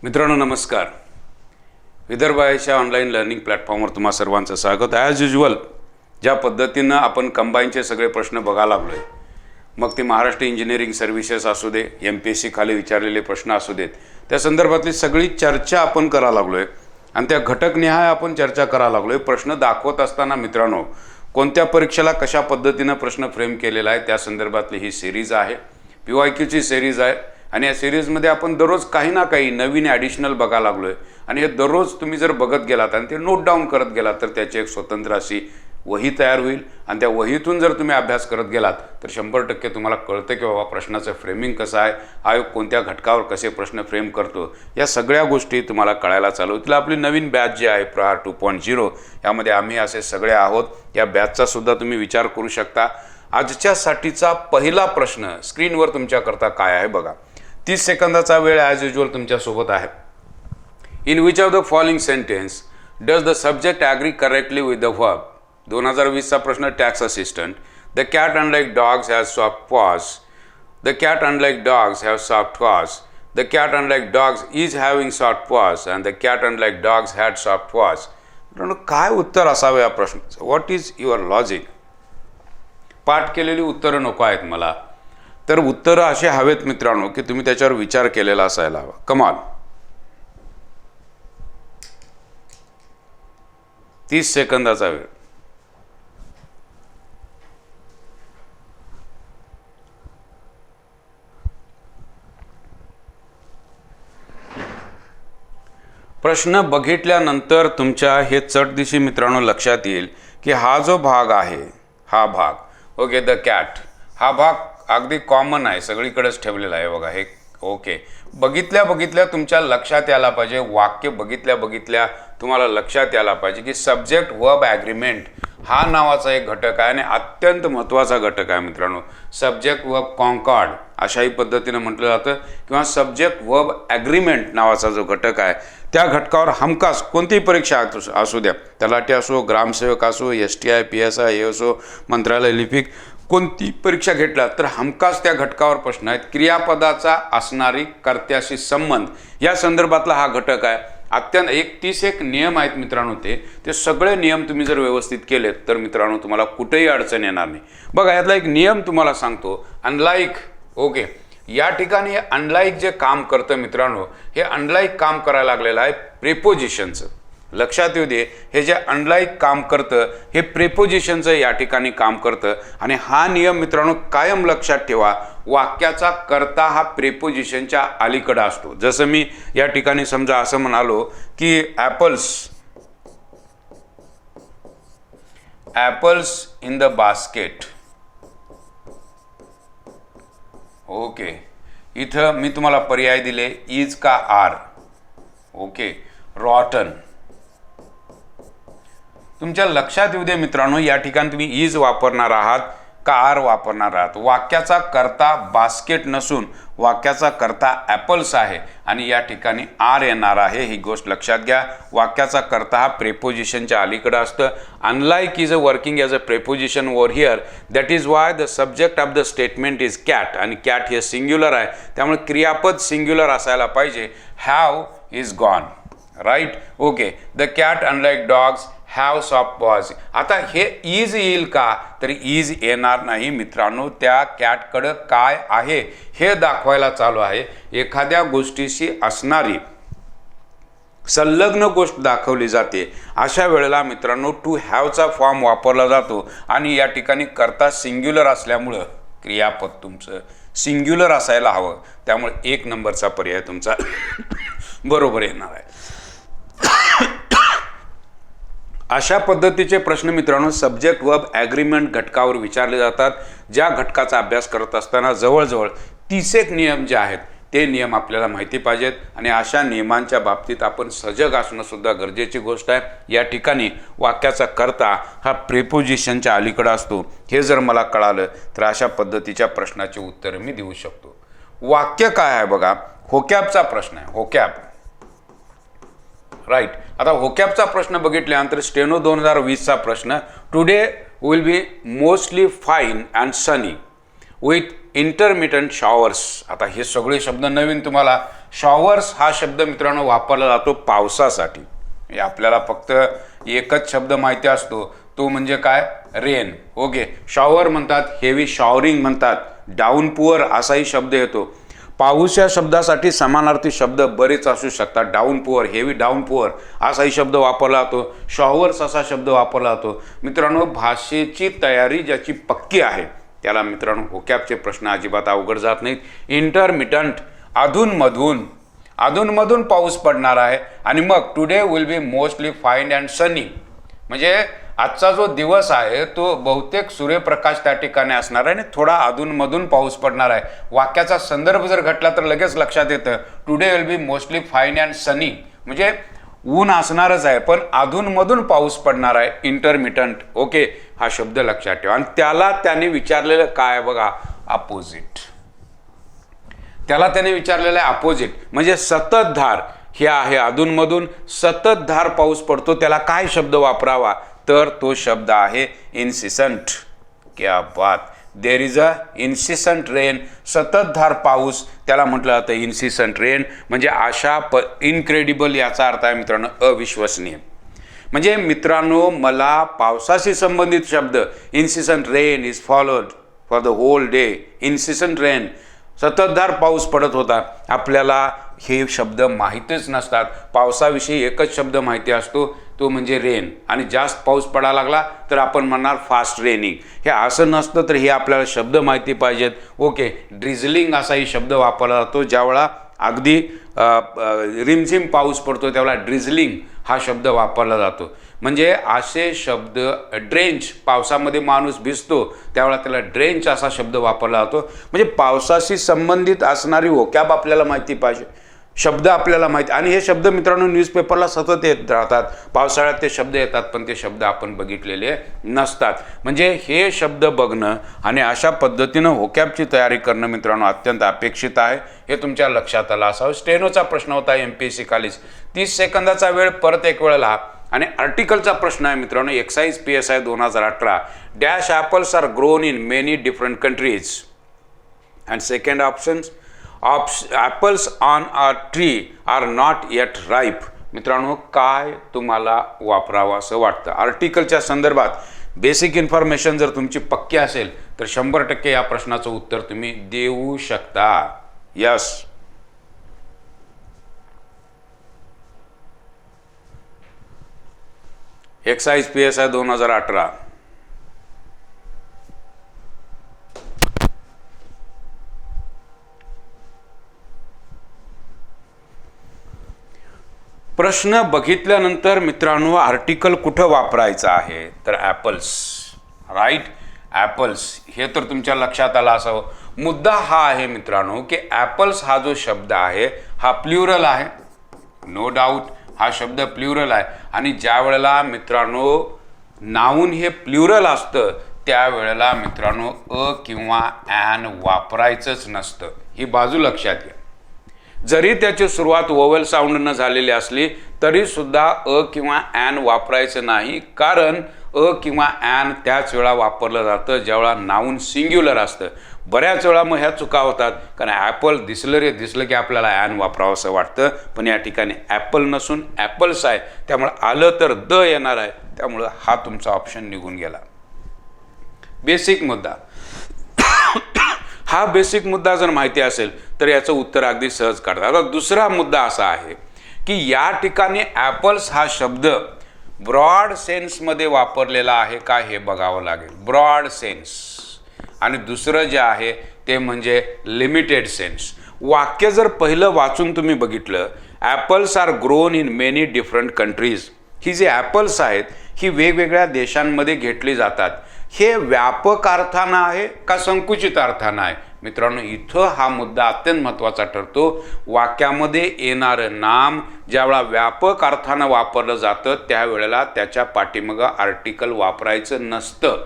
मित्रांनो नमस्कार. विदर्भाच्या ऑनलाईन लर्निंग प्लॅटफॉर्मवर तुम्हा सर्वांचं स्वागत. ॲज युजल ज्या पद्धतीनं आपण कंबाईनचे सगळे प्रश्न बघायला लागलो आहे, मग ते महाराष्ट्र इंजिनिअरिंग सर्व्हिसेस असू दे, MPSC खाली विचारलेले प्रश्न असू देत, त्या संदर्भातली सगळी चर्चा आपण करायला लागलो आहे आणि त्या घटकनिहाय आपण चर्चा करायला लागलो आहे. प्रश्न दाखवत असताना मित्रांनो कोणत्या परीक्षेला कशा पद्धतीनं प्रश्न फ्रेम केलेला आहे त्या संदर्भातली ही सिरीज आहे, PYQची सिरीज आहे. आणि या सिरीजमध्ये आपण दररोज काही ना काही नवीन ॲडिशनल बघायला लागलो आहे आणि हे दररोज तुम्ही जर बघत गेलात आणि ते नोट डाऊन करत गेलात तर त्याची एक स्वतंत्र अशी वही तयार होईल आणि त्या वहीतून जर तुम्ही अभ्यास करत गेलात तर 100% तुम्हाला कळतं की बाबा प्रश्नाचं फ्रेमिंग कसं आहे, आयोग कोणत्या घटकावर कसे प्रश्न फ्रेम करतो, या सगळ्या गोष्टी तुम्हाला कळायला चालू होतील. आपली नवीन बॅच जी आहे प्रहार 2.0 यामध्ये आम्ही असे सगळे आहोत. या बॅचचा सुद्धा तुम्ही विचार करू शकता. आजच्यासाठीचा पहिला प्रश्न स्क्रीनवर तुमच्याकरता काय आहे बघा. 30 सेकंदाचा वेळ ॲज युजल तुमच्यासोबत आहे. In which of the following sentence does the subject agree correctly with the verb. 2020चा प्रश्न tax assistant. The cat unlike dogs has soft paws. The cat unlike dogs have soft paws. The cat unlike dogs is having soft paws and the cat unlike dogs had soft paws. काय उत्तर असावे या प्रश्नाचं? What is your logic? पाठ केलेली उत्तरं नको आहेत मला, तर उत्तरं असे हवेत मित्रांनो की तुम्ही त्याच्यावर विचार केलेला असायला हवा. कमाल. 30 सेकंदाचा वेळ. प्रश्न बघितल्यानंतर तुमच्या हे चटदिशी मित्रांनो लक्षात येईल की हा जो भाग आहे, हा भाग ओके, द कॅट, हा भाग अगदी कॉमन आहे, सगळीकडेच ठेवलेला आहे बघा हे. ओके, बघितल्या तुमच्या लक्षात यायला पाहिजे, वाक्य बघितल्या तुम्हाला लक्षात यायला पाहिजे की सब्जेक्ट वर्ब ॲग्रीमेंट हा नावाचा एक घटक आहे आणि अत्यंत महत्त्वाचा घटक आहे मित्रांनो. सब्जेक्ट वर्ब कॉन्कॉर्ड अशाही पद्धतीनं म्हटलं जातं किंवा सब्जेक्ट वर्ब ॲग्रीमेंट नावाचा जो घटक आहे त्या घटकावर हमखास कोणतीही परीक्षा असू द्या, तलाठी असो, ग्रामसेवक असो, STI, PSI, ASO, मंत्रालय लिपिक, कोणती परीक्षा घेतला तर हमखास त्या घटकावर प्रश्न आहेत. क्रियापदाचा असणारी कर्त्याशी संबंध या संदर्भातला हा घटक आहे. अत्यंत 31 नियम आहेत मित्रांनो. ते सगळे नियम तुम्ही जर व्यवस्थित केलेत तर मित्रांनो तुम्हाला कुठेही अडचण येणार नाही. बघा यातला एक नियम तुम्हाला सांगतो. अनलाईक, ओके, या ठिकाणी अनलाईक जे काम करतं मित्रांनो, हे अनलाईक काम करायला लागलेलं आहे प्रेपोजिशनचं. लक्षात येऊ दे, हे जे अनलाईक काम करतं हे प्रेपोजिशनचं या ठिकाणी काम करतं आणि हा नियम मित्रांनो कायम लक्षात ठेवा. वाक्याचा कर्ता हा प्रेपोजिशनच्या अलीकडे असतो. जसं मी या ठिकाणी समजा असं म्हणालो की apples in the basket. Okay, इथं मी तुम्हाला पर्याय दिले इज का आर. Okay, rotten. तुमच्या लक्षात येऊ दे मित्रांनो, या ठिकाणी तुम्ही इज वापरणार आहात का आर वापरणार आहात. वाक्याचा कर्ता बास्केट नसून वाक्याचा कर्ता ॲपल्स आहे आणि या ठिकाणी आर येणार आहे. ही गोष्ट लक्षात घ्या. वाक्याचा कर्ता हा प्रेपोजिशनच्या अलीकडे असतं. Unlike is a working as a preposition over here. That is why the subject of the statement is cat आणि कॅट हे सिंग्युलर आहे, त्यामुळे क्रियापद सिंग्युलर असायला पाहिजे. Have is gone, right. Okay, the cat unlike dogs have soft paws. आता हे is येईल का तर इज येणार नाही मित्रांनो. त्या कॅटकडं काय आहे हे दाखवायला चालू आहे. एखाद्या गोष्टीशी असणारी संलग्न गोष्ट दाखवली जाते, अशा वेळेला मित्रांनो टू हॅवचा फॉर्म वापरला जातो आणि या ठिकाणी कर्ता सिंग्युलर असल्यामुळं क्रियापद तुमचं सिंग्युलर असायला हवं, त्यामुळे 1 नंबरचा पर्याय तुमचा बरोबर येणार आहे. अशा पद्धतीचे प्रश्न मित्रांनो सब्जेक्ट वर्ब ॲग्रीमेंट घटकावर विचारले जातात. ज्या घटकाचा अभ्यास करत असताना जवळजवळ 31 नियम जे आहेत ते नियम आपल्याला माहिती पाहिजेत आणि अशा नियमांच्या बाबतीत आपण सजग असणं सुद्धा गरजेची गोष्ट आहे. या ठिकाणी वाक्याचा कर्ता हा प्रेपोजिशनच्या अलीकडे असतो. हे जर मला कळालं तर अशा पद्धतीच्या प्रश्नाचे उत्तर मी देऊ शकतो. वाक्य काय आहे बघा, होकॅबचा प्रश्न आहे. होकॅब, राईट. आता होकॅबचा प्रश्न बघितल्यानंतर स्टेनो 2020चा प्रश्न, today will be mostly fine and Sunny. With intermittent showers. आता हे सगळे शब्द नवीन तुम्हाला. शॉवर्स हा शब्द मित्रांनो वापरला जातो पावसासाठी. आपल्याला फक्त एकच शब्द माहिती असतो, तो म्हणजे काय, रेन. ओके, शॉवर म्हणतात, हेवी शॉवरिंग म्हणतात, डाऊनपुअर असाही शब्द येतो. पाऊस या शब्दासाठी समानार्थी शब्द बरेच असू शकतात. डाऊनपुअर, हेवी डाऊनपुअर असाही शब्द वापरला जातो. शॉवर्स असा शब्द वापरला जातो. मित्रांनो, भाषेची तयारी ज्याची पक्की आहे त्याला मित्रांनो व्होकॅबचे प्रश्न अजिबात अवघड जात नाहीत. इंटरमिटंट, अधूनमधून पाऊस पडणार आहे. आणि मग today will be mostly fine and sunny, म्हणजे आजचा जो दिवस आहे तो बहुतेक सूर्यप्रकाश त्या ठिकाणी असणार आहे आणि थोडा अधूनमधून पाऊस पडणार आहे. वाक्याचा संदर्भ जर घटला तर लगेच लक्षात येतं, today will be mostly fine and sunny, म्हणजे ऊन असणारच आहे पण अधूनमधून पाऊस पडणार आहे. इंटरमिटंट. ओके, हा शब्द लक्षात ठेवा. आणि त्याला त्याने विचारलेलं काय बघा, अपोजिट. त्याला त्याने विचारलेलं आहे अपोजिट, म्हणजे सततधार. हे आहे अधूनमधून सततधार पाऊस पडतो, त्याला काय शब्द वापरावा, तर तो शब्द आहे इन्सिसंट. क्या बात, देर इज अ इन्सिसंट रेन. सततधार पाऊस त्याला म्हटलं जातं इन्सिसंट रेन. म्हणजे अशा इनक्रेडिबल याचा अर्थ आहे मित्रांनो अविश्वसनीय. म्हणजे मित्रांनो, मला पावसाशी संबंधित शब्द incessant rain is followed for the whole day. Incessant rain, सततधार पाऊस पडत होता. आपल्याला हे शब्द माहीतच नसतात. पावसाविषयी एकच शब्द माहिती असतो, तो म्हणजे रेन. आणि जास्त पाऊस पडायला लागला तर आपण म्हणणार फास्ट रेनिंग. हे असं नसतं तर हे आपल्याला शब्द माहिती पाहिजेत. ओके, ड्रिझलिंग असाही शब्द वापरला जातो. ज्यावेळा अगदी रिमझिम पाऊस पडतो त्यावेळा ड्रिझलिंग हा शब्द वापरला जातो. म्हणजे असे शब्द, ड्रेंच, पावसामध्ये माणूस भिजतो त्यावेळा त्याला ड्रेंच असा शब्द वापरला जातो. म्हणजे पावसाशी संबंधित असणारी व्होकॅब आपल्याला माहिती पाहिजे, शब्द आपल्याला माहिती. आणि हे शब्द मित्रांनो न्यूजपेपरला सतत येत राहतात. पावसाळ्यात ते शब्द येतात पण ते शब्द आपण बघितलेले नसतात. म्हणजे हे शब्द बघणं आणि अशा पद्धतीनं व्होकॅबची तयारी करणं मित्रांनो अत्यंत अपेक्षित आहे. हे तुमच्या लक्षात आलं असावं. स्टेनोचा प्रश्न होता MPSC खालीच. 30 सेकंदाचा वेळ परत एक वेळेला. आणि आर्टिकलचा प्रश्न आहे मित्रांनो, excise PSI 2018. Dash apples are grown in many different countries. And second option, apples on a tree are not yet ripe. मित्रांनो, काय तुम्हाला वापरावं असं वाटतं आर्टिकलच्या संदर्भात? बेसिक इन्फॉर्मेशन जर तुमची पक्की असेल तर 100% या प्रश्नाचं उत्तर तुम्ही देऊ शकता. यस. Excise PSI 2018. प्रश्न बघितल्यानंतर मित्रांनो आर्टिकल कुठं वापरायचं आहे तर ॲपल्स. राईट, ॲपल्स हे तर तुमच्या लक्षात आलं असावं. मुद्दा हा आहे मित्रांनो की ॲपल्स हा जो शब्द आहे हा प्ल्युरल आहे. नो डाऊट हा शब्द प्ल्युरल आहे. आणि ज्या वेळेला मित्रांनो नाऊन हे प्ल्युरल असतं त्यावेळेला मित्रांनो अ किंवा ॲन वापरायचंच नसतं. ही बाजू लक्षात घ्या. जरी त्याची सुरुवात वोवेल साऊंड न झालेली असली तरी सुद्धा अ किंवा ॲन वापरायचं नाही. कारण अ किंवा ॲन त्याच वेळा वापरलं जातं ज्यावेळा नाऊन सिंग्युलर असतं. बऱ्याच वेळा मग ह्या चुका होतात. कारण ॲपल दिसलं की आपल्याला ॲन वापरावं असं वाटतं, पण या ठिकाणी ॲपल नसून ॲपल्स आहे. त्यामुळे आलं तर द येणार आहे. त्यामुळं हा तुमचा ऑप्शन निघून गेला. बेसिक मुद्दा. हा बेसिक मुद्दा जर माहिती असेल तर याचं उत्तर अगदी सहज काढतात. आता दुसरा मुद्दा असा आहे की या ठिकाणी ॲपल्स हा शब्द ब्रॉड सेन्समध्ये वापरलेला आहे का हे बघावं लागेल. Broad sense. आणि दुसरं जे आहे ते म्हणजे लिमिटेड सेन्स. वाक्य जर पहिलं वाचून तुम्ही बघितलं, apples are grown in many different countries. ही जी ॲपल्स आहेत ही वेगवेगळ्या देशांमध्ये घेतली जातात. हे व्यापक अर्थानं आहे का संकुचित अर्थानं आहे? मित्रांनो, इथं हा मुद्दा अत्यंत महत्त्वाचा ठरतो. वाक्यामध्ये येणारं नाम ज्यावेळा व्यापक अर्थानं वापरलं जातं त्यावेळेला त्याच्या पाठीमागं आर्टिकल वापरायचं नसतं.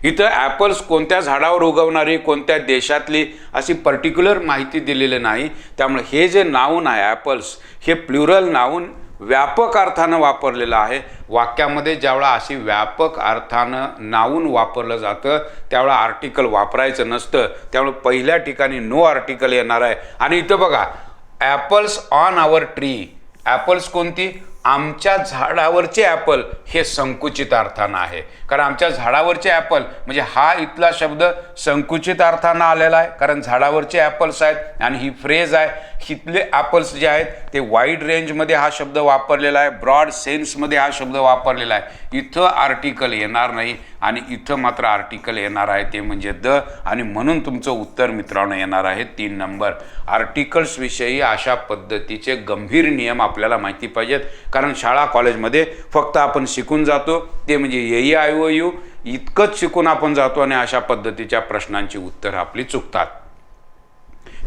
इथं ॲपल्स कोणत्या झाडावर उगवणारी, कोणत्या देशातली अशी पर्टिक्युलर माहिती दिलेली नाही. त्यामुळे हे जे नाऊन आहे ॲपल्स हे प्ल्युरल नाऊन व्यापक अर्थानं वापरलेलं आहे. वाक्यामध्ये ज्यावेळा अशी व्यापक अर्थानं नाऊन वापरलं जातं त्यावेळा आर्टिकल वापरायचं नसतं. त्यामुळे पहिल्या ठिकाणी नो आर्टिकल येणार आहे. आणि इथं बघा, apples on our tree. Apples कोणती? आमच्या झाडावरचे ॲपल हे संकुचित अर्थानं आहे, कारण आमच्या झाडावरचे ॲपल म्हणजे हा इथला शब्द संकुचित अर्थानं आलेला आहे, कारण झाडावरचे ॲपल्स आहेत आणि ही फ्रेज आहे. इथले ॲपल्स जे आहेत ते वाईड रेंजमध्ये हा शब्द वापरलेला आहे, ब्रॉड सेन्समध्ये हा शब्द वापरलेला आहे. इथं आर्टिकल येणार नाही आणि इथं मात्र आर्टिकल येणार आहे, ते म्हणजे द. आणि म्हणून तुमचं उत्तर मित्रांनो येणार आहे 3 नंबर. आर्टिकल्सविषयी अशा पद्धतीचे गंभीर नियम आपल्याला माहिती पाहिजेत, कारण शाळा कॉलेजमध्ये फक्त आपण शिकून जातो ते म्हणजे येई आय ओ यू इतकंच शिकून आपण जातो आणि अशा पद्धतीच्या प्रश्नांची उत्तरं आपली चुकतात.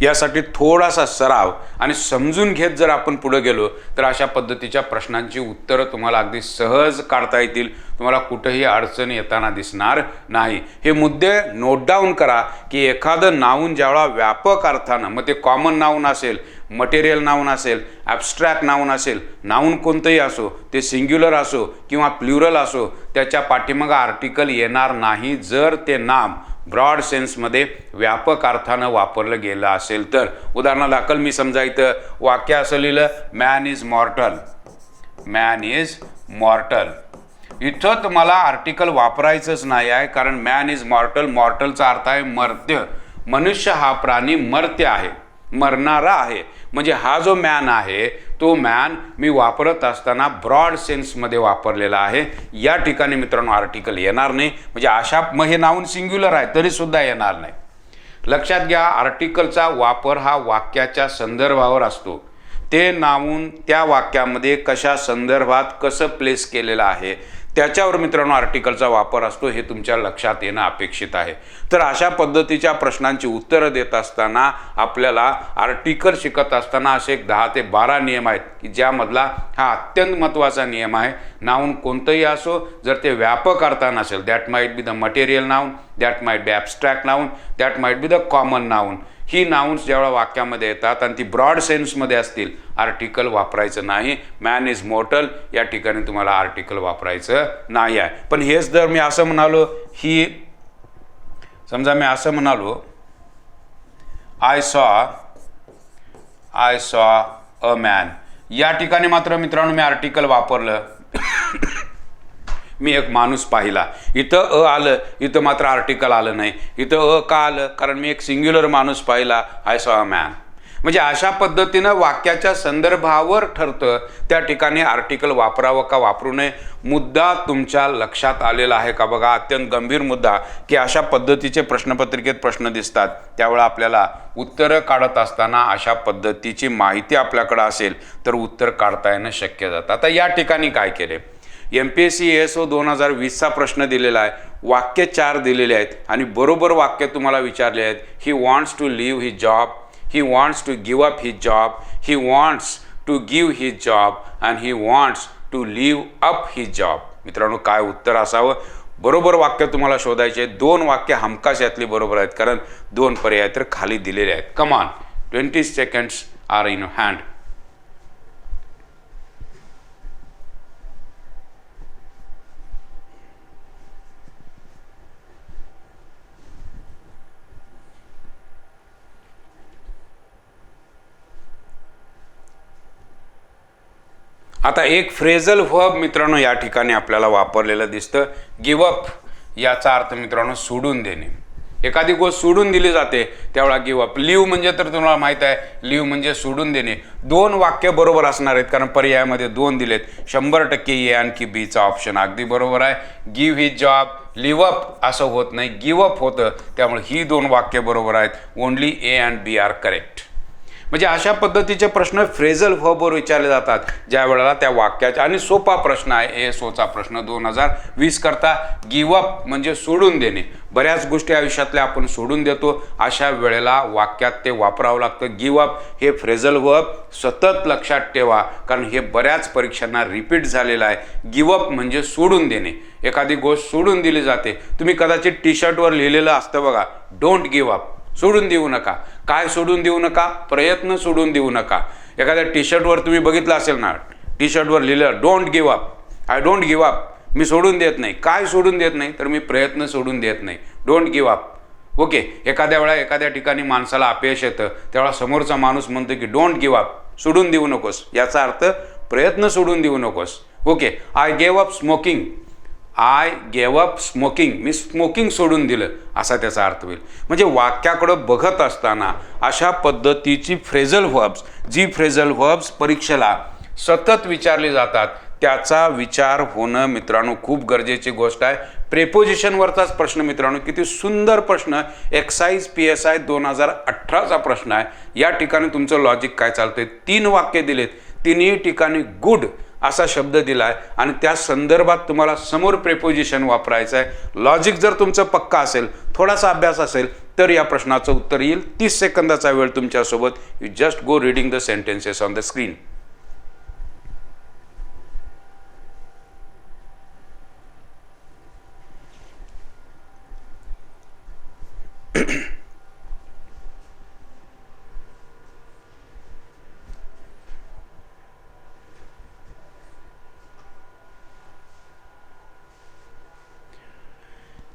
यासाठी थोडासा सराव आणि समजून घेत जर आपण पुढे गेलो तर अशा पद्धतीच्या प्रश्नांची उत्तरं तुम्हाला अगदी सहज काढता येतील. तुम्हाला कुठेही अडचण येताना दिसणार नाही. हे मुद्दे नोट डाऊन करा की एखादं नाऊन ज्यावेळा व्यापक अर्थानं, मग ते कॉमन नाऊन असेल, मटेरियल नाऊन असेल, ॲब्स्ट्रॅक्ट नाऊन असेल, नाऊन कोणतंही असो, ते सिंग्युलर असो किंवा प्लुरल असो, त्याच्या पाठीमागं आर्टिकल येणार नाही जर ते नाम ब्रॉड सेन्समध्ये व्यापक अर्थानं वापरलं गेलं असेल तर. उदाहरणादाखल मी समजा इथं वाक्य असं लिहिलं, मॅन इज मॉर्टल. Man is मॉर्टल. इथं तुम्हाला आर्टिकल वापरायचंच नाही आहे, कारण मॅन इज मॉर्टल, मॉर्टलचा अर्थ आहे मर्त्य. मनुष्य हा प्राणी मर्त्य आहे, मरणारा आहे. म्हणजे हा जो मॅन आहे तो मॅन मी वापरत असताना ब्रॉड सेन्समध्ये वापरलेला आहे. या ठिकाणी मित्रांनो आर्टिकल येणार नाही. म्हणजे अशा, मग हे नाऊन सिंग्युलर आहे तरीसुद्धा येणार नाही. लक्षात घ्या, आर्टिकलचा वापर हा वाक्याच्या संदर्भावर असतो. ते नाऊन त्या वाक्यामध्ये कशा संदर्भात कसं प्लेस केलेलं आहे त्याच्यावर मित्रांनो आर्टिकलचा वापर असतो. हे तुमच्या लक्षात येणं अपेक्षित आहे. तर अशा पद्धतीच्या प्रश्नांची उत्तरं देत असताना आपल्याला आर्टिकल शिकत असताना असे एक 10 ते 12 नियम आहेत की ज्यामधला हा अत्यंत महत्त्वाचा नियम आहे. नाऊन कोणतंही असो, जर ते व्यापक अर्थानं असेल, that might be the material noun, that might be abstract noun, that might be the common noun. ही नाऊन्स ज्यावेळा वाक्यामध्ये येतात आणि ती ब्रॉड सेन्समध्ये असतील, आर्टिकल वापरायचं नाही. मॅन इज मॉर्टल या ठिकाणी तुम्हाला आर्टिकल वापरायचं नाही आहे. पण हेच जर मी असं म्हणालो, ही समजा मी असं म्हणालो, आय सॉ अ मॅन, या ठिकाणी मात्र मित्रांनो मी आर्टिकल वापरलं. मी एक माणूस पाहिला. इथं आलं, इथं मात्र आर्टिकल आलं नाही. इथं का आलं? कारण मी एक सिंग्युलर माणूस पाहिला, आय सॉ अ मॅन. म्हणजे अशा पद्धतीनं वाक्याच्या संदर्भावर ठरतं त्या ठिकाणी आर्टिकल वापरावं का वापरू नये. मुद्दा तुमच्या लक्षात आलेला आहे का बघा. अत्यंत गंभीर मुद्दा की अशा पद्धतीचे प्रश्नपत्रिकेत प्रश्न दिसतात, त्यावेळेला आपल्याला उत्तरं काढत असताना अशा पद्धतीची माहिती आपल्याकडे असेल तर उत्तर काढता येणं शक्य जातं. आता या ठिकाणी काय केले, MPSC ASO 2020चा प्रश्न दिलेला आहे. वाक्य 4 दिलेले आहेत आणि बरोबर वाक्य तुम्हाला विचारले आहेत. He wants to leave his job, he wants to give up his job, he wants to give his job and he wants to leave up his job. मित्रांनो काय उत्तर असावं? बरोबर वाक्य तुम्हाला शोधायचे. 2 वाक्य हमखास यातली बरोबर आहेत, कारण 2 पर्याय तर खाली दिलेले आहेत. कमान 20 सेकंड्स आर इन हँड. आता एक फ्रेझल व्हर्ब मित्रांनो या ठिकाणी आपल्याला वापरलेलं दिसतं. गिव्ह अप याचा अर्थ मित्रांनो सोडून देणे. एखादी गोष्ट सोडून दिली जाते त्यावेळा गिव्ह अप. लिव्ह म्हणजे तर तुम्हाला माहीत आहे, लिव्ह म्हणजे सोडून देणे. 2 वाक्य बरोबर असणार आहेत, कारण पर्यायामध्ये 2 दिलेत. 100% ए आणखी बीचा ऑप्शन अगदी बरोबर आहे. Give his job, leave up असं होत नाही, गिव्ह अप होतं. त्यामुळे ही 2 वाक्य बरोबर आहेत. Only A and B are correct. म्हणजे अशा पद्धतीचे प्रश्न फ्रेझल व्हर्बवर विचारले जातात ज्या वेळेला त्या वाक्याचा. आणि सोपा प्रश्न आहे ASOचा प्रश्न 2020 करता. गिव्ह अप म्हणजे सोडून देणे. बऱ्याच गोष्टी आयुष्यातल्या आपण सोडून देतो, अशा वेळेला वाक्यात ते वापरावं लागतं. गिव्ह अप हे फ्रेझल व्हर्ब सतत लक्षात ठेवा, कारण हे बऱ्याच परीक्षांना रिपीट झालेलं आहे. गिव्ह अप म्हणजे सोडून देणे. एखादी गोष्ट सोडून दिली जाते. तुम्ही कदाचित टी-शर्टवर लिहिलेलं असतं बघा, डोंट गिव्ह अप, सोडून देऊ नका. काय सोडून देऊ नका? प्रयत्न सोडून देऊ नका. एखाद्या टी-शर्टवर तुम्ही बघितलं असेल ना, टी शर्टवर लिहिलं don't give up, I don't give up, मी सोडून देत नाही. काय सोडून देत नाही? तर मी प्रयत्न सोडून देत नाही. Don't give up. ओके, एखाद्या वेळा एखाद्या ठिकाणी माणसाला अपयश येतं, त्यावेळा समोरचा माणूस म्हणतो की डोंट गिव्ह अप, सोडून देऊ नकोस. याचा अर्थ प्रयत्न सोडून देऊ नकोस. Okay, I gave up smoking, I gave up smoking, me smoking सोडून दिलं, असा त्याचा अर्थ होईल. म्हणजे वाक्याकडं बघत असताना अशा पद्धतीची फ्रेझल व्हर्ब्स, जी फ्रेझल व्हर्ब्स परीक्षेला सतत विचारली जातात, त्याचा विचार होणं मित्रांनो खूप गरजेची गोष्ट आहे. प्रेपोजिशनवरचाच प्रश्न मित्रांनो, किती सुंदर प्रश्न, एक्साइज PSI 2018चा प्रश्न आहे. या ठिकाणी तुमचं लॉजिक काय चालतंय? 3 वाक्य दिलेत, तिन्ही ठिकाणी गुड असा शब्द दिला आहे आणि त्या संदर्भात तुम्हाला समोर प्रेपोजिशन वापरायचं आहे. लॉजिक जर तुमचं पक्का असेल, थोडासा अभ्यास असेल, तर या प्रश्नाचं उत्तर येईल. 30 सेकंदाचा वेळ तुमच्यासोबत. You just go reading the sentences on the screen.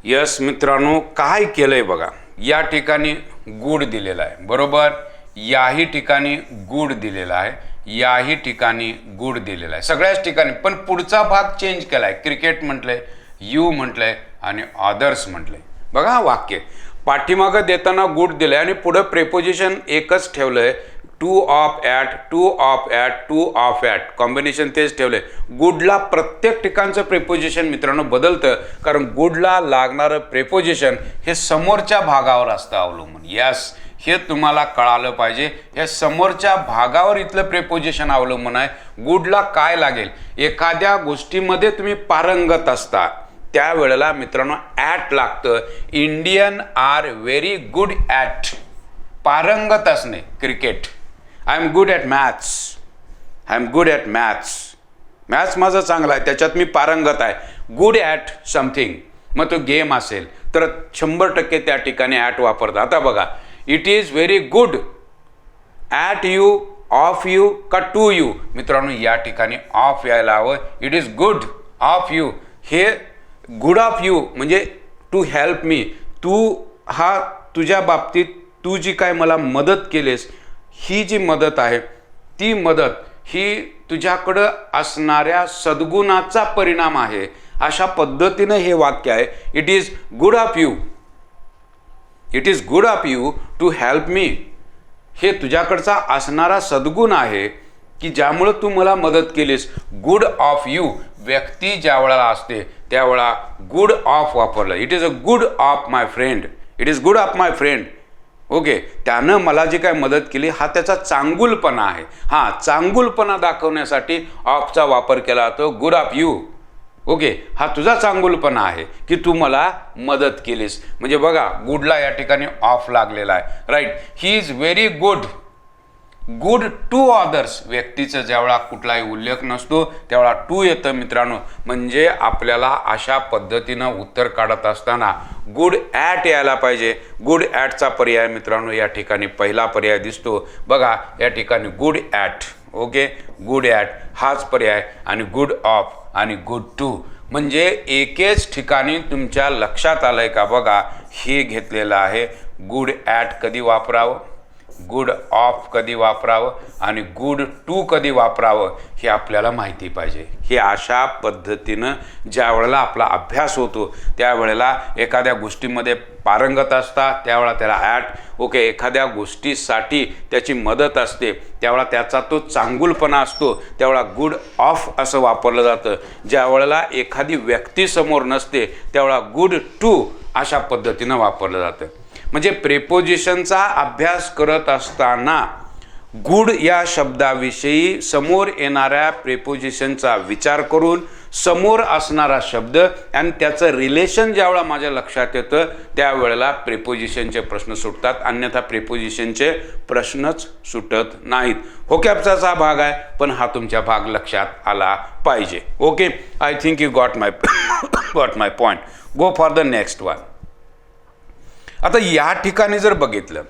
Yes मित्रांनो, काय केलंय बघा. या ठिकाणी गुड दिलेला आहे, बरोबर. याही ठिकाणी गुड दिलेला आहे, याही ठिकाणी गुड दिलेला आहे, सगळ्याच ठिकाणी. पण पुढचा भाग चेंज केलाय. क्रिकेट म्हटलंय, यू म्हटलंय आणि अदर्स म्हटलंय. बघा हा वाक्य पाठीमागं देताना गुड दिलंय आणि पुढं प्रेपोजिशन एकच ठेवलंय, two of at, two of at, two of at, combination तेच ठेवलंय. गुडला प्रत्येक ठिकाणचं प्रेपोजिशन मित्रांनो बदलतं, कारण गुडला लागणारं प्रेपोजिशन हे समोरच्या भागावर असतं अवलंबून. यस, हे तुम्हाला कळालं पाहिजे. हे समोरच्या भागावर इथलं प्रेपोजिशन अवलंबून आहे. गुडला काय लागेल? एखाद्या गोष्टीमध्ये तुम्ही पारंगत असता त्यावेळेला मित्रांनो ॲट लागतं. Indian are very good at, पारंगत असणे. Cricket, I am good at maths, I am good at maths, maths माझं चांगलं आहे, त्याच्यात मी पारंगत आहे. गुड ॲट समथिंग, मग तो गेम असेल तर 100% त्या ठिकाणी ॲट वापरतात. आता बघा, it is very good at you, of you का टू यू? मित्रांनो या ठिकाणी ऑफ यायला हवं. It is good of you, हे गुड ऑफ यू म्हणजे टू हेल्प मी. तू हा तुझ्या बाबतीत तू जी काय मला मदत केलीस, ही जी मदत आहे ती मदत ही तुझ्याकडं असणाऱ्या सद्गुणाचा परिणाम आहे. अशा पद्धतीनं हे वाक्य आहे. It is good of you, it is good of you to help me. हे तुझ्याकडचा असणारा सद्गुण आहे की ज्यामुळं तू मला मदत केलीस. गुड ऑफ यू, व्यक्ती ज्या वेळेला असते त्यावेळा गुड ऑफ वापरलं. It is a good of my friend, it is good of my friend. Okay, त्यानं मला जी काय मदत केली हा त्याचा चांगुलपणा आहे. हां, चांगुलपणा दाखवण्यासाठी ऑफचा वापर केला जातो. गुड ऑफ यू, ओके, हा तुझा चांगुलपणा आहे की तू मला मदत केलीस. म्हणजे बघा गुडला या ठिकाणी ऑफ लागलेला आहे. Right, he is very good, good to others. व्यक्तीचं ज्यावेळा कुठलाही उल्लेख नसतो त्यावेळा टू येतं मित्रांनो. म्हणजे आपल्याला अशा पद्धतीनं उत्तर काढत असताना गुड ॲट यायला पाहिजे. गुड ॲटचा पर्याय मित्रांनो या ठिकाणी पहिला पर्याय दिसतो. बघा या ठिकाणी good at, okay, good at हाच पर्याय आणि गुड ऑफ आणि गुड टू. म्हणजे एकेच ठिकाणी तुमच्या लक्षात आलंय का? बघा हे घेतलेलं आहे. गुड ॲट कधी वापरावं, गुड ऑफ कधी वापरावं आणि गुड टू कधी वापरावं हे आपल्याला माहिती पाहिजे. हे अशा पद्धतीनं ज्या वेळेला आपला अभ्यास होतो त्यावेळेला एखाद्या गोष्टीमध्ये पारंगत असता त्यावेळेला त्याला ॲट, ओके, एखाद्या गोष्टीसाठी त्याची मदत असते त्यावेळेला त्याचा तो चांगुलपणा असतो त्यावेळेला गुड ऑफ असं वापरलं जातं. ज्या वेळेला एखादी व्यक्ती समोर नसते त्यावेळेला गुड टू अशा पद्धतीनं वापरलं जातं. म्हणजे प्रेपोजिशनचा अभ्यास करत असताना गुड या शब्दाविषयी समोर येणाऱ्या प्रेपोजिशनचा विचार करून समोर असणारा शब्द आणि त्याचं रिलेशन ज्यावेळेला माझ्या लक्षात येतं त्यावेळेला प्रेपोजिशनचे प्रश्न सुटतात, अन्यथा प्रेपोजिशनचे प्रश्नच सुटत नाहीत. व्होकॅब्सचा भाग आहे पण हा तुमच्या भाग लक्षात आला पाहिजे. Okay, I think you got my point. Go for the next one. आता या ठिकाणी जर बघितलं,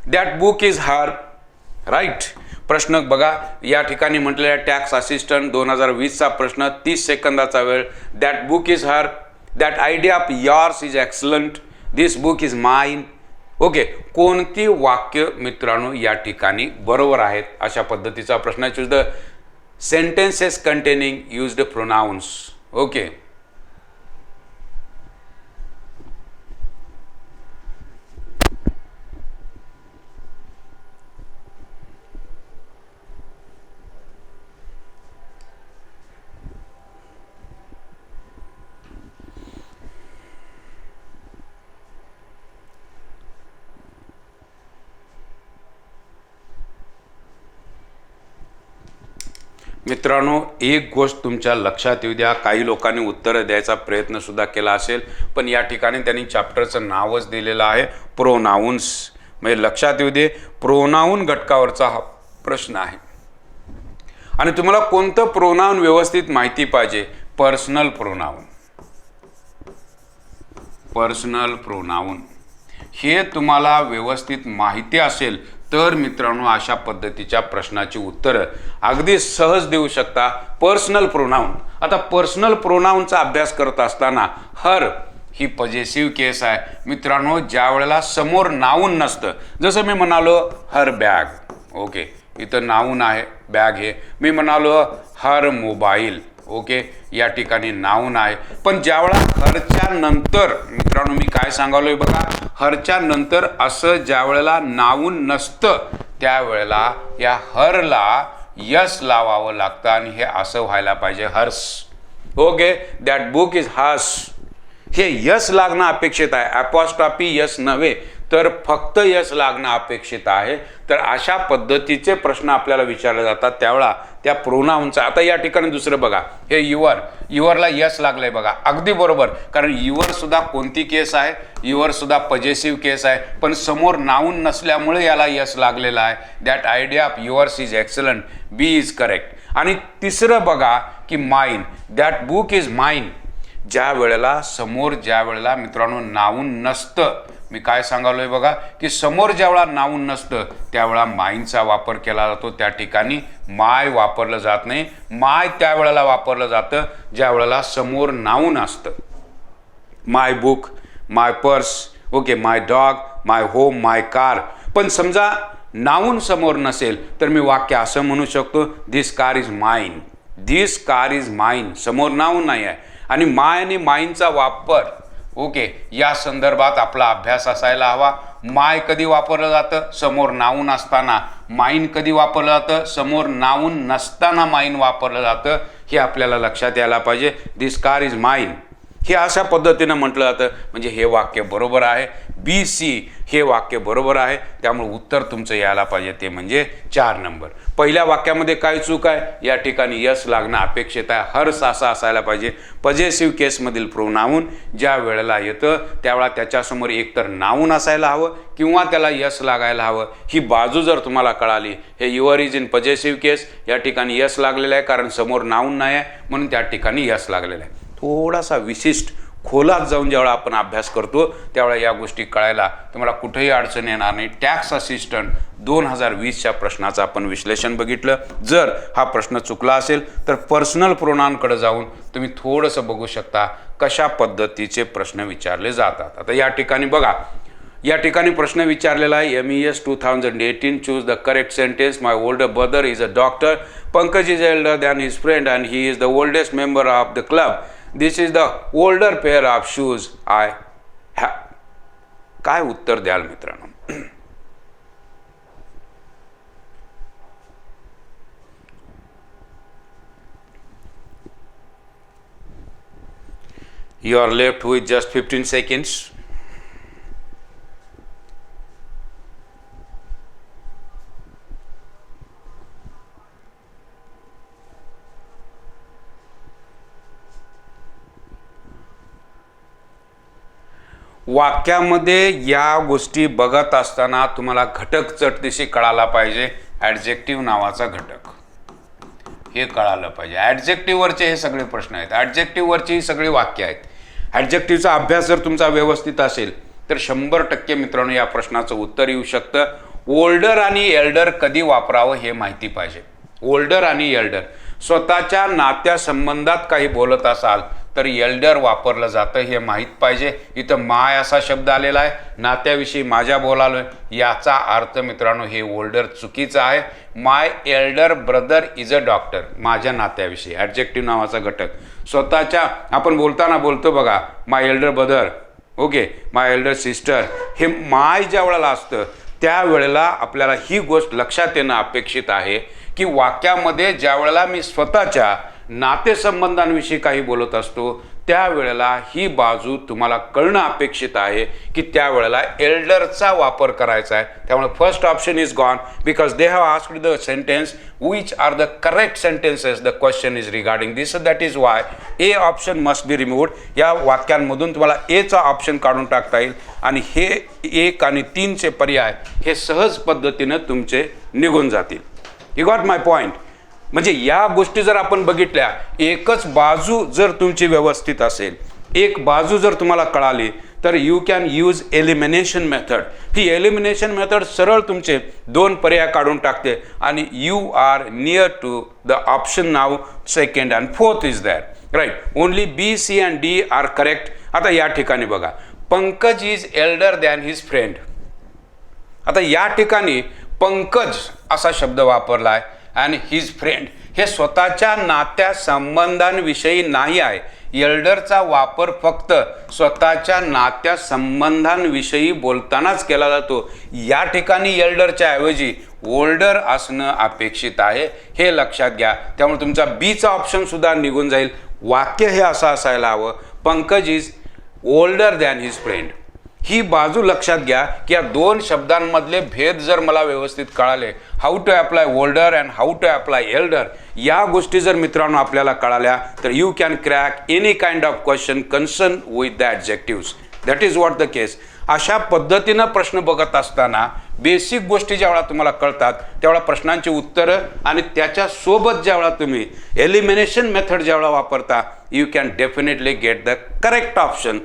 that book is her, right. प्रश्न बघा, या ठिकाणी म्हटलेला टॅक्स असिस्टंट 2020चा प्रश्न, 30 सेकंदाचा वेळ. That book is her, that idea of yours is excellent, this book is mine. Okay, कोणती वाक्य मित्रांनो या ठिकाणी बरोबर आहेत अशा पद्धतीचा प्रश्न. Choose the sentences containing used pronounce. Okay, मित्रांनो एक गोष्ट तुमच्या लक्षात येऊ द्या, काही लोकांनी उत्तरं द्यायचा प्रयत्न सुद्धा केला असेल, पण या ठिकाणी त्यांनी चॅप्टरचं नावच दिलेलं आहे प्रोनाउन्स. म्हणजे लक्षात येऊ दे, प्रोनाउन घटकावरचा हा प्रश्न आहे. आणि तुम्हाला कोणतं प्रोनाउन व्यवस्थित माहिती पाहिजे? Personal pronoun. पर्सनल प्रोनाउन हे तुम्हाला व्यवस्थित माहिती असेल तर मित्रांनो अशा पद्धतीच्या प्रश्नाची उत्तरं अगदी सहज देऊ शकता. Personal pronoun. आता पर्सनल प्रोनाउनचा अभ्यास करत असताना हर ही पॉझेसिव्ह केस आहे मित्रांनो, ज्या वेळेला समोर नाऊन नसतं. जसं मी म्हणालो हर बॅग, ओके, इथं नाऊन आहे बॅग हे. मी म्हणालो हर मोबाईल, ओके, या ठिकाणी नाऊन आहे. पण ज्यावेळेला हरच्या नंतर मित्रांनो मी काय सांगालोय बघा, हरच्या नंतर असं ज्या वेळेला नाऊन नसतं त्यावेळेला या हरला यस लावावं लागतं आणि हे असं व्हायला पाहिजे hers. Okay, that book is hers. हे यस लागणं अपेक्षित आहे, अपॉस्ट्रॉफी यस नव्हे तर फक्त यस लागणं अपेक्षित आहे. तर अशा पद्धतीचे प्रश्न आपल्याला विचारले जातात त्यावेळा त्या प्रोनाउनचा. आता या ठिकाणी दुसरं बघा, हे युअर, युअरला यस लागलंय बघा, अगदी बरोबर, कारण युअर सुद्धा कोणती केस आहे? युअर सुद्धा पॉझेसिव्ह केस आहे, पण समोर नाऊन नसल्यामुळे याला यस लागलेला आहे. That idea of yours is excellent, B is correct. आणि तिसरं बघा की mine, that book is mine. ज्या वेळेला समोर ज्या वेळेला मित्रांनो नाऊन नसतं, मी काय सांगालोय बघा की समोर ज्यावेळा नाऊन नसतं त्यावेळा माइनचा वापर केला जातो, त्या ठिकाणी माय वापरलं जात नाही. माय त्यावेळेला वापरलं जातं ज्या वेळेला समोर नाऊन असतं. माय बुक, माय पर्स, ओके, माय डॉग, माय होम, माय कार. पण समजा नाऊन समोर नसेल तर मी वाक्य असं म्हणू शकतो, this car is mine, this car is mine. समोर नाऊन नाही आहे आणि माय आणि माइनचा वापर, ओके, या संदर्भात आपला अभ्यास असायला हवा. माय कधी वापरलं जातं? समोर नाऊन असताना. माइन कधी वापरलं जातं? समोर नाऊन नसताना माइन वापरलं जातं. हे आपल्याला लक्षात यायला पाहिजे. दिस कार इज माइन हे अशा पद्धतीनं म्हटलं जातं, म्हणजे हे वाक्य बरोबर आहे. बी सी हे वाक्य बरोबर आहे, त्यामुळे उत्तर तुमचं यायला पाहिजे ते म्हणजे 4 नंबर. पहिल्या वाक्यामध्ये काय चूक आहे? या ठिकाणी यस लागणं अपेक्षित आहे. हर्स असा असायला पाहिजे. पॉझेसिव्ह केसमधील प्रोनाऊन ज्या वेळेला येतं त्यावेळेला त्याच्यासमोर एकतर नाऊन असायला हवं किंवा त्याला यस लागायला हवं. ही बाजू जर तुम्हाला कळाली, हे युअर इज इन पॉझेसिव्ह केस, या ठिकाणी यस लागलेलं आहे कारण समोर नाऊन नाही आहे म्हणून त्या ठिकाणी यस लागलेलं आहे. थोडासा विशिष्ट खोलात जाऊन ज्यावेळा आपण अभ्यास करतो त्यावेळेला या गोष्टी कळायला तुम्हाला कुठेही अडचण येणार नाही. टॅक्स असिस्टंट 2020च्या प्रश्नाचं आपण विश्लेषण बघितलं. जर हा प्रश्न चुकला असेल तर पर्सनल प्रोनाउनकडे जाऊन तुम्ही थोडंसं बघू शकता कशा पद्धतीचे प्रश्न विचारले जातात. आता या ठिकाणी बघा, या ठिकाणी प्रश्न विचारलेला आहे MES 2018. Choose the correct sentence. My older brother is a doctor. Pankaj is elder than his friend and he is the oldest member of the club. This is the older pair of shoes I have. काय उत्तर द्याल मित्रांनो? You are left with just 15 seconds. वाक्यामध्ये या गोष्टी बघत असताना तुम्हाला घटक चटदिशी कळाला पाहिजे. ॲडजेक्टिव्ह नावाचा घटक हे कळालं पाहिजे. ॲडजेक्टिव्हवरचे हे सगळे प्रश्न आहेत, ॲडजेक्टिव्हवरची ही सगळी वाक्य आहेत. ॲडजेक्टिव्हचा अभ्यास जर तुमचा व्यवस्थित असेल तर 100% मित्रांनो या प्रश्नाचं उत्तर येऊ शकतं. ओल्डर आणि एल्डर कधी वापरावं हे माहिती पाहिजे. ओल्डर आणि एल्डर स्वतःच्या नात्यासंबंधात काही बोलत असाल तर एल्डर वापरलं जातं हे माहीत पाहिजे. इथं माय असा शब्द आलेला आहे, नात्याविषयी माझ्या बोलालोय, याचा अर्थ मित्रांनो हे ओल्डर चुकीचं आहे. My elder brother is a doctor, माझ्या नात्याविषयी ॲडजेक्टिव्ह नावाचा घटक. स्वतःच्या आपण बोलताना बोलतो बघा, माय elder brother, okay, my Elder sister, hey my ज्या वेळेला असतं त्यावेळेला आपल्याला ही गोष्ट लक्षात येणं अपेक्षित आहे की वाक्यामध्ये ज्या वेळेला मी स्वतःच्या नातेसंबंधांविषयी काही बोलत असतो त्यावेळेला ही बाजू तुम्हाला कळणं अपेक्षित आहे की त्यावेळेला एल्डरचा वापर करायचा आहे. त्यामुळे first option is gone because they have asked the sentence which are the correct sentences. The question is regarding this, that is Y A option must be removed. या वाक्यांमधून तुम्हाला एचा ऑप्शन काढून टाकता येईल आणि हे 1 आणि 3चे पर्याय हे सहज पद्धतीनं तुमचे निघून जातील. You got my point. म्हणजे या गोष्टी जर आपण बघितल्या, एकच बाजू जर तुमची व्यवस्थित असेल, एक बाजू जर तुम्हाला कळाली तर you can use elimination method. ही एलिमिनेशन मेथड सरळ तुमचे 2 पर्याय काढून टाकते आणि you are near to the option नाव second and fourth is that, right. Only B, C and D are correct. आता या ठिकाणी बघा, Pankaj is elder than his friend. आता या ठिकाणी पंकज असा शब्द वापरला आहे आणि हिज फ्रेंड हे स्वतःच्या नात्या संबंधांविषयी नाही आहे. एल्डरचा वापर फक्त स्वतःच्या नात्या संबंधांविषयी बोलतानाच केला जातो. या ठिकाणी एल्डरच्या ऐवजी ओल्डर असणं अपेक्षित आहे, हे लक्षात घ्या. त्यामुळे तुमचा बीचा ऑप्शन सुद्धा निघून जाईल. वाक्य हे असं असायला हवं, Pankaj is older than his friend. ही बाजू लक्षात घ्या की या 2 शब्दांमधले भेद जर मला व्यवस्थित कळाले, how to apply older and how to apply elder, या गोष्टी जर मित्रांनो आपल्याला कळाल्या तर you can crack any kind of question concern with the adjectives. That is what the case. अशा पद्धतीनं प्रश्न बघत असताना बेसिक गोष्टी ज्यावेळा तुम्हाला कळतात त्यावेळा प्रश्नांची उत्तरं आणि त्याच्यासोबत ज्यावेळा तुम्ही एलिमिनेशन मेथड ज्यावेळा वापरता, you can definitely get the correct option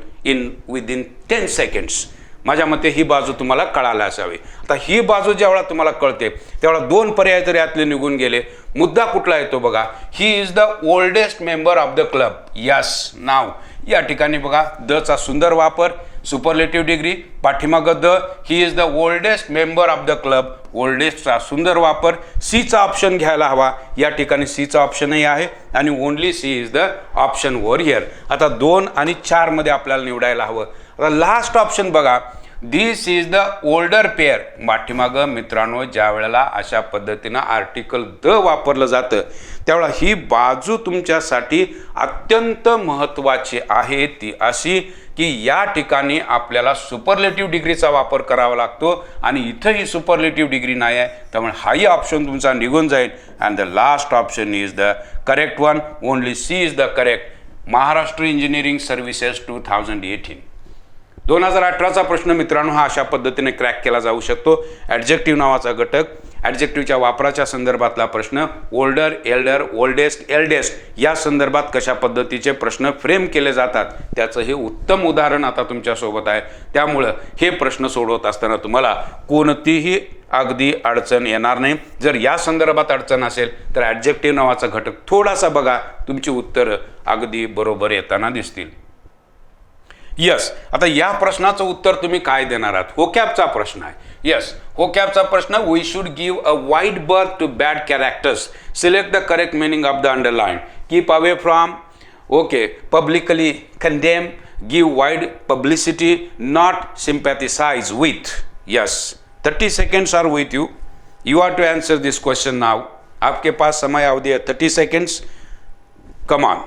within 10 seconds. माझ्या मते ही बाजू तुम्हाला कळायला असावी. आता ही बाजू ज्यावेळा तुम्हाला कळते त्यावेळा 2 पर्याय जर यातले निघून गेले. मुद्दा कुठला येतो बघा, he is the oldest member of the club. Yes, नाव या ठिकाणी बघा दचा सुंदर वापर, सुपरलेटिव्ह डिग्री, पाठीमागं the, he is the oldest member of the club, ओल्डेस्टचा सुंदर वापर. सीचा ऑप्शन घ्यायला हवा, या ठिकाणी सीचा ऑप्शनही आहे आणि only C is the option over here. आता 2 आणि 4 मध्ये आपल्याला निवडायला हवं. आता लास्ट ऑप्शन बघा, दिस इज द ओल्डर पेअर. पाठीमागं मित्रांनो ज्या वेळेला अशा पद्धतीनं आर्टिकल द वापरलं जातं त्यावेळेला ही बाजू तुमच्यासाठी अत्यंत महत्त्वाची आहे. ती अशी की या ठिकाणी आपल्याला सुपरलेटिव्ह डिग्रीचा वापर करावा लागतो आणि इथं ही सुपरलेटिव्ह डिग्री नाही आहे, त्यामुळे हाही ऑप्शन तुमचा निघून जाईल. And the last option is the correct one. Only C is the correct. Maharashtra engineering services 2018. 2018चा प्रश्न मित्रांनो हा अशा पद्धतीने क्रॅक केला जाऊ शकतो. ॲडजेक्टिव्ह नावाचा घटक, ॲडजेक्टिव्हच्या वापराच्या संदर्भातला प्रश्न, ओल्डर, एल्डर, ओल्डेस्ट, एल्डेस्ट या संदर्भात कशा पद्धतीचे प्रश्न फ्रेम केले जातात त्याचं हे उत्तम उदाहरण आता तुमच्यासोबत आहे. त्यामुळं हे प्रश्न सोडवत असताना तुम्हाला कोणतीही अगदी अडचण येणार नाही. जर या संदर्भात अडचण असेल तर ॲडजेक्टिव्ह नावाचा घटक थोडासा बघा, तुमची उत्तरं अगदी बरोबर येताना दिसतील. यस, आता या प्रश्नाचं उत्तर तुम्ही काय देणार आहात? होकॅबचा प्रश्न आहे. यस, होकॅबचा प्रश्न, we should give a wide berth to bad characters. Select the correct meaning of the underline. Keep away from, okay, publicly condemn, give wide publicity, not sympathise with. Yes, 30 seconds are with you. You are to answer this question now. आपके पास समय अवधि है 30 seconds. Come on.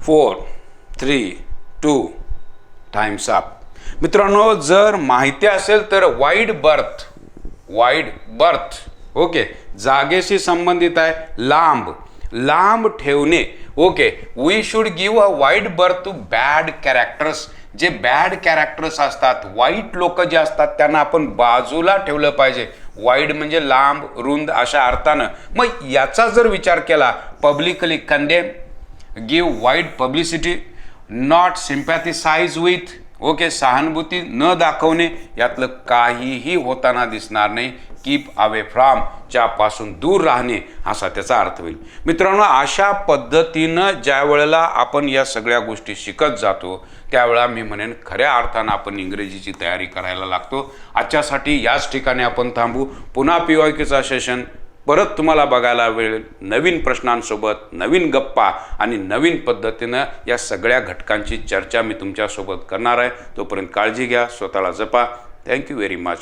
Four, 3, 2, times up. मित्रांनो जर माहिती असेल तर wide berth, wide berth, okay, जागेशी संबंधित आहे. लांब, लांब ठेवणे. Okay, we should give a wide berth to bad characters. जे बॅड कॅरेक्टर्स असतात, वाईट लोक जे असतात, त्यांना आपण बाजूला ठेवलं पाहिजे. वाईट म्हणजे लांब, रुंद अशा अर्थानं. मग याचा जर विचार केला, publicly condemn, give wide publicity, not sympathise with, okay, सहानुभूती न दाखवणे, यातलं काहीही होताना दिसणार नाही. कीप अवे फ्रॉम, च्यापासून दूर राहणे, असा त्याचा अर्थ होईल. मित्रांनो, अशा पद्धतीनं ज्या वेळेला आपण या सगळ्या गोष्टी शिकत जातो, त्यावेळेला मी म्हणेन खऱ्या अर्थानं आपण इंग्रजीची तयारी करायला लागतो. आजच्यासाठी याच ठिकाणी आपण थांबू. पुन्हा PYQचा सेशन परत तुम्हाला बघायला मिळेल, नवीन प्रश्नांसोबत, नवीन गप्पा आणि नवीन पद्धतीनं या सगळ्या घटकांची चर्चा मी तुमच्यासोबत करणार आहे. तोपर्यंत काळजी घ्या, स्वतःला जपा. Thank you very much.